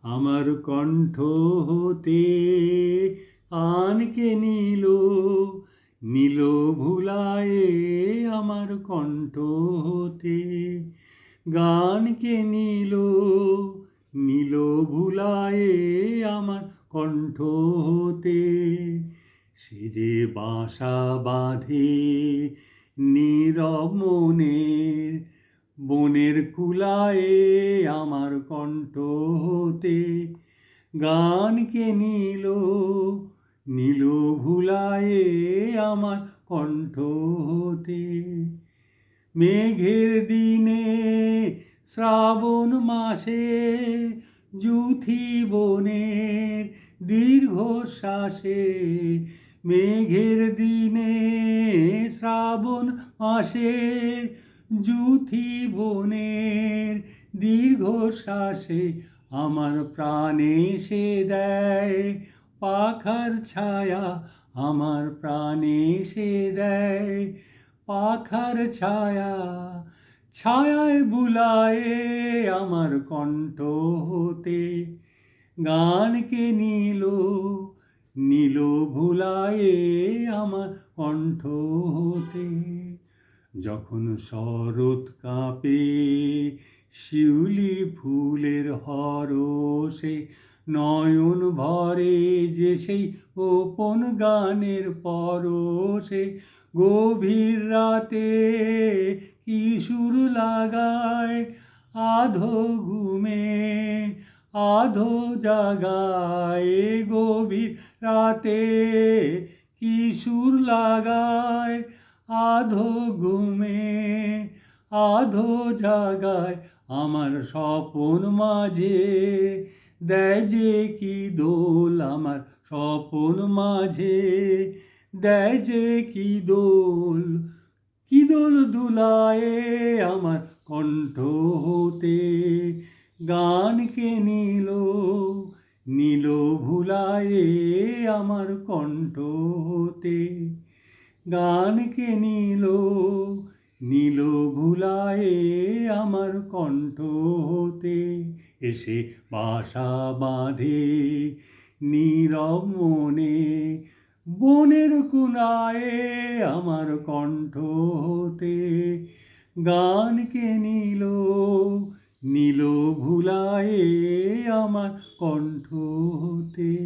আমার কণ্ঠ হতে আনকে নিল, নিল ভুলায়ে আমার কণ্ঠ হতে। গানকে নিল, নিল ভুলায়ে আমার কণ্ঠ হতে। সে যে বাসা বাঁধে নীরব মনের, বনের কুলায়ে আমার কণ্ঠ হতে। গানকে নিল, নিল ভুলায়ে আমার কণ্ঠ হতে। মেঘের দিনে শ্রাবণ মাসে যুথি বনের দীর্ঘশ্বাসে, মেঘের দিনে শ্রাবণ মাসে যুথি বনের দীর্ঘশ্বাসে আমার প্রাণে সে দেয় পাখার ছায়া, আমার প্রাণে সে দেয় পাখার ছায়া। ছায়ায় বুলায়ে আমার কণ্ঠ হতে। গানকে নিল, নিল ভুলায়ে আমার কণ্ঠ হতে। যখন শরৎ কাঁপে শিউলি ফুলের হরষে, নয়ন ভরে যে সেই গোপন গানের পরশে, গভীর রাতে কি সুর লাগায় আধো ঘুমে আধো জাগায়। গভীর রাতে কি সুর লাগায় আধো ঘুমে আধো জাগায় আমার স্বপন মাঝে। দেয় যে কি দোল আমার স্বপন মাঝে, দেয় যে কি দোল, কি দোল দুলায়ে আমার কণ্ঠ হতে। গানকে নিল, নিল ভুলায়ে আমার কণ্ঠ হতে। গানকে নিল, নিল ভুলায়ে আমার কণ্ঠ হতে। এসে বাসা বাঁধে নীরব মনে, বনের কোনায় আমার কণ্ঠ হতে। গানকে নিল, নিল ভুলায়ে আমার কণ্ঠ হতে।